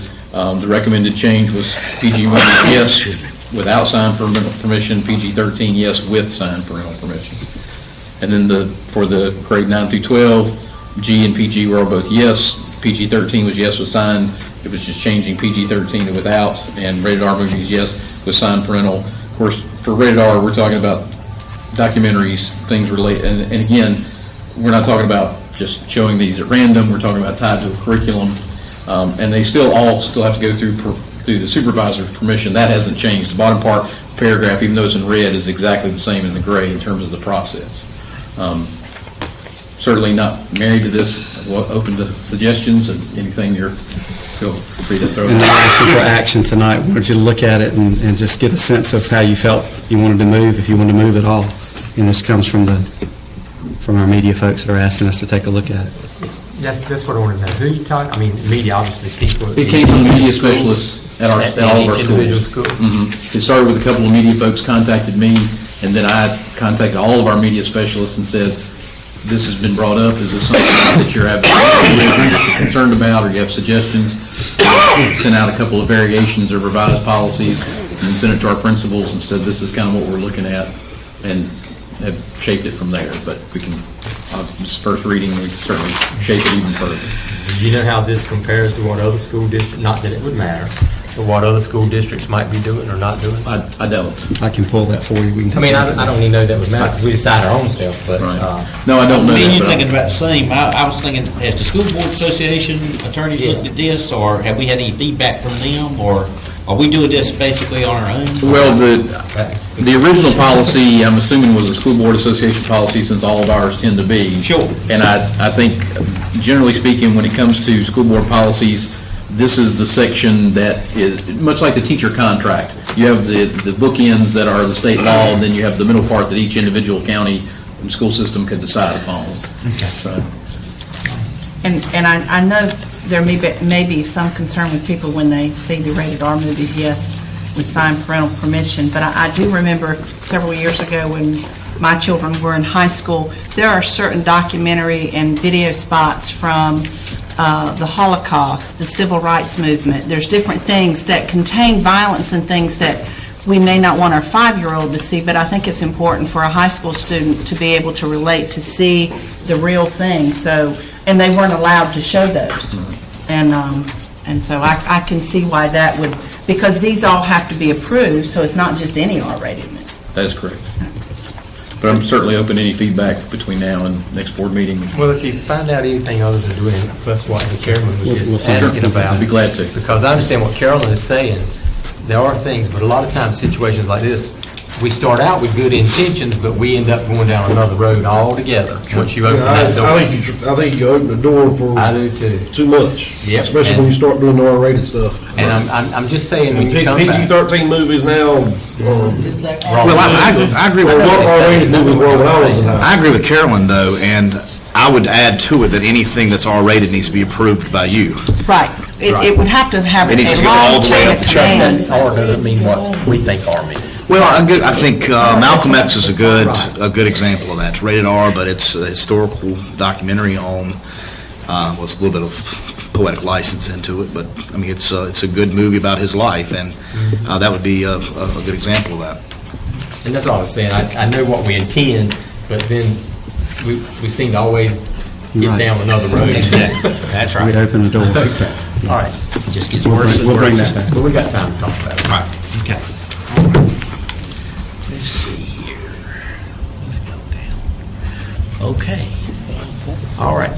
The recommended change was PG movies, yes, without signed parental permission. PG-13, yes, with signed parental permission. And then for the grade 9 through 12, G and PG were all both yes. PG-13 was yes with signed. It was just changing PG-13 to without, and rated R movies, yes, with signed parental. Of course, for rated R, we're talking about documentaries, things related, and again, we're not talking about just showing these at random. We're talking about tied to a curriculum, and they all still have to go through the supervisor's permission. That hasn't changed. The bottom part paragraph, even though it's in red, is exactly the same in the gray in terms of the process. Certainly not married to this. Open to suggestions and anything you're feel free to throw. And not asking for action tonight. Wanted you to look at it and just get a sense of how you felt you wanted to move, if you wanted to move at all. And this comes from our media folks that are asking us to take a look at it. That's what I wanted to know. Who you talking? I mean, media, obviously, people. It came from the media specialists at all of our schools. It started with a couple of media folks contacted me, and then I contacted all of our media specialists and said, this has been brought up. Is this something that you're concerned about, or you have suggestions? Sent out a couple of variations of revised policies, and then sent it to our principals and said, this is kind of what we're looking at, and have shaped it from there. But we can, this first reading, we can certainly shape it even further. Do you know how this compares to what other school districts, not that it would matter, but what other school districts might be doing or not doing? I don't. I can pull that for you. We can I mean, I don't even know that would matter. We decide our own stuff, but. Right. No, I don't know. Me and that, you but thinking about the same. I was thinking, has the School Board Association attorneys looked at this, or have we had any feedback from them, or are we doing this basically on our own? Well, the original policy, I'm assuming, was a School Board Association policy, since all of ours tend to be. Sure. And I think, generally speaking, when it comes to school board policies, this is the section that is, much like the teacher contract, you have the bookends that are the state law, and then you have the middle part that each individual county and school system could decide upon. Okay. So. And I know there may be some concern with people when they see the rated R movies, yes, with signed parental permission, but I do remember several years ago when my children were in high school, there are certain documentary and video spots from the Holocaust, the Civil Rights Movement. There's different things that contain violence and things that we may not want our 5-year-old to see, but I think it's important for a high school student to be able to relate, to see the real thing. So, and they weren't allowed to show those. And so I can see why that would, because these all have to be approved, so it's not just any R-rated movie. That is correct. But I'm certainly open to any feedback between now and next board meeting. Well, if you find out anything other than doing, that's what the chairman was just asking about. I'd be glad to. Because I understand what Carolyn is saying. There are things, but a lot of times situations like this, we start out with good intentions, but we end up going down another road altogether. Once you open that door. I think you open the door for I do too much. Yep. Especially when you start doing the R-rated stuff. And I'm just saying, when you come back. PG-13 movies now Just like. Well, I agree with R-rated movies were when I was in high I agree with Carolyn, though, and I would add to it that anything that's R-rated needs to be approved by you. Right. It would have to have a It needs to go long all the way chain up of the chain. command. R doesn't mean what we think R means. Well, I think Malcolm X is a good example of that. It's rated R, but it's a historical documentary on, well, it's a little bit of poetic license into it, but I mean, it's a good movie about his life, and that would be a good example of that. And that's all I was saying. I know what we intend, but then we seem to always get Right. down another road. Exactly. That's right. We open the door. All right. It just gets worse and We'll bring worse. that back. But we got time to talk about it. All right. Okay. All right. Let's see here. Go down. Okay. All right.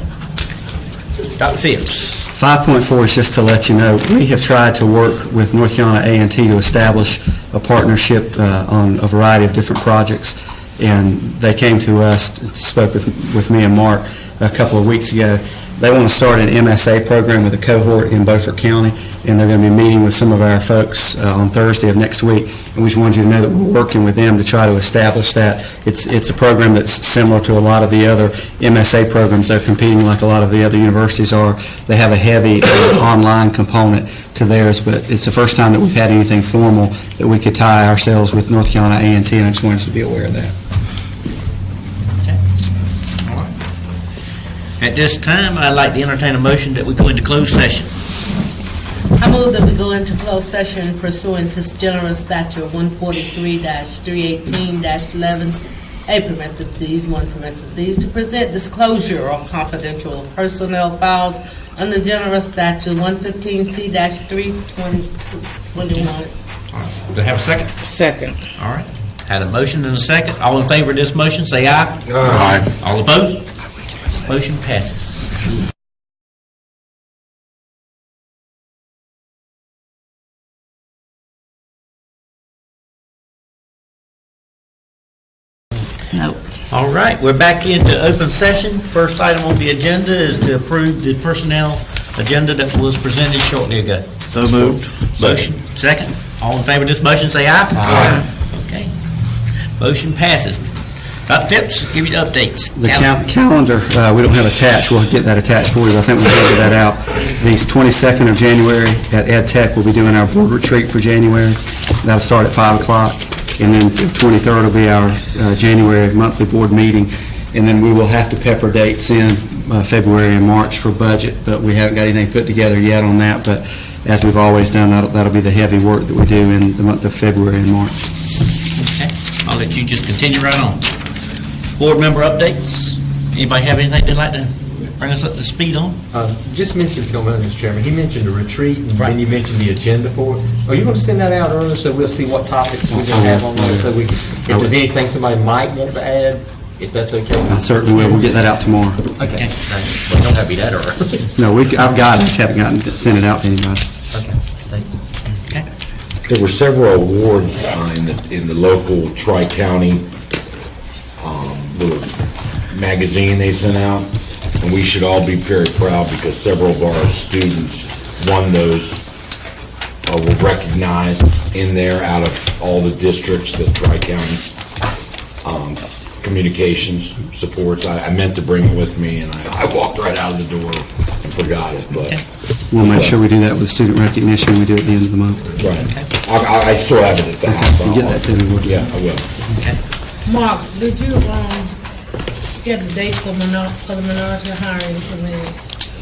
Dr. Phipps. 5.4 is just to let you know, we have tried to work with North Carolina A&T to establish a partnership on a variety of different projects. and they came to us, spoke with me and Mark a couple of weeks ago. They want to start an MSA program with a cohort in Beaufort County, and they're going to be meeting with some of our folks on Thursday of next week. And we just wanted you to know that we're working with them to try to establish that. It's a program that's similar to a lot of the other MSA programs. They're competing like a lot of the other universities are. They have a heavy online component to theirs, but it's the first time that we've had anything formal that we could tie ourselves with North Carolina A&T, and I just wanted you to be aware of that. At this time, I'd like to entertain a motion that we go into closed session. I move that we go into closed session pursuant to General Statute 143-318-11, A parentheses, 1 parentheses, to present disclosure of confidential personnel files under General Statute 115C-321. Do I have a second? Second. All right. Had a motion and a second. All in favor of this motion, say aye. Aye. All opposed? Motion passes. Nope. All right, we're back into open session. First item on the agenda is to approve the personnel agenda that was presented shortly ago. So moved. Motion, second. All in favor of this motion, say aye. Aye. Okay. Motion passes. Dr. Phipps, give you the updates. The calendar, we don't have attached. We'll get that attached for you. I think we'll figure that out. The 22nd of January at Ed Tech, we'll be doing our board retreat for January. That'll start at 5 o'clock. And then the 23rd will be our January monthly board meeting. And then we will have to pepper dates in February and March for budget, but we haven't got anything put together yet on that. But as we've always done, that'll be the heavy work that we do in the month of February and March. Okay. I'll let you just continue right on. Board member updates. Anybody have anything they'd like to bring us up to speed on? Just mentioned, if you don't mind, Mr. Chairman, he mentioned a retreat, and then you mentioned the agenda for it. Are you going to send that out earlier so we'll see what topics we're going to have on there? So we can, if there's anything somebody might want to add, if that's okay? I certainly will. We'll get that out tomorrow. Okay. Thanks. Well, don't have to be that early. No, I've got it. Just haven't sent it out to anybody. Okay. Thanks. Okay. There were several awards in the local Tri-County little magazine they sent out, and we should all be very proud because several of our students won those, were recognized in there out of all the districts that Tri-County Communications supports. I meant to bring it with me, and I walked right out of the door and forgot it, but... Okay. We'll make sure we do that with student recognition. We do it at the end of the month. Right. I still have it at the house. You get that to me, will you? Yeah, I will. Okay. Mark, did you get a date for the minority hiring committee?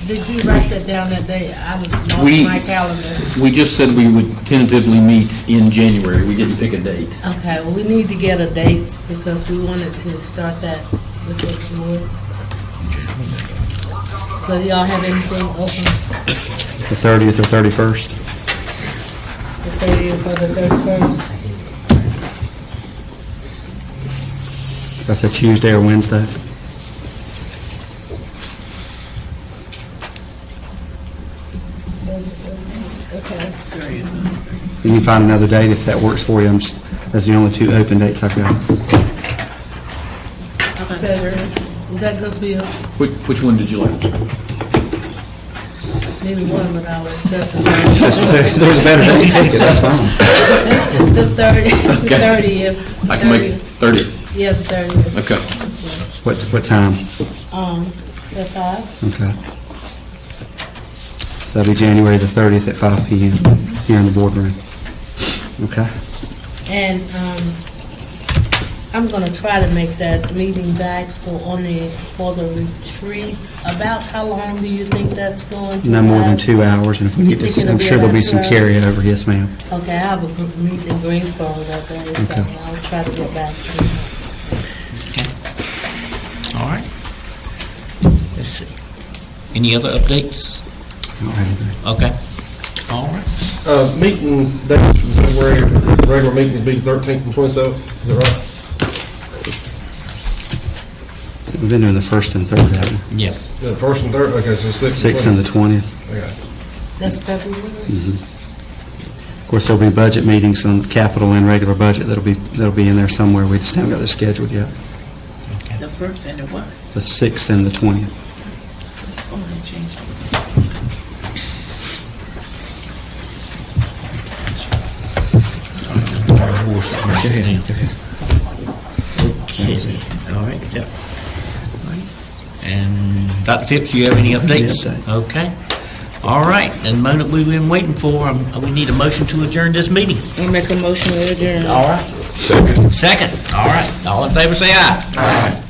Did you write that down that day? I lost my calendar. We just said we would tentatively meet in January. We didn't pick a date. Okay, well, we need to get a date because we wanted to start that with this board. So do y'all have anything open? The 30th or 31st? The 30th or the 31st? That's a Tuesday or Wednesday. Okay. You can find another date if that works for you. That's the only two open dates I've got. Is that good for you? Which one did you like? Neither one, but I'll accept it. If there's a better date, take it. That's fine. The 30th. I can make it 30th. Yeah, the 30th. Okay. What time? At 5. Okay. So that'll be January the 30th at 5 p.m. here in the boardroom. Okay. And I'm going to try to make that meeting back for the retreat. About how long do you think that's going to No more than last? 2 hours, and if we need Think to, it'll I'm be sure there'll be about some 2 carryover. Yes, ma'am. Okay, I have a meeting in Greensboro that day, so Okay. I'll try to get back. All right. Let's see. Any other updates? I don't have anything. Okay. All right. Meeting dates in February, regular meetings be the 13th and 27th, is that right? We've been doing the 1st and 3rd, haven't we? Yeah. Yeah, the 1st and 3rd, okay, so 6th 6th and the 20th. Okay. That's February? Of course, there'll be budget meetings on capital and regular budget that'll be in there somewhere. We just haven't got their scheduled yet. The first and the what? The 6th and the 20th. Oh, they changed Okay, all right, yep. And Dr. Phipps, you have any updates? Okay. All right, and the moment we've been waiting for, we need a motion to adjourn this meeting. I'll make a motion to adjourn. All right. Second. All right. All in favor, say aye. Aye.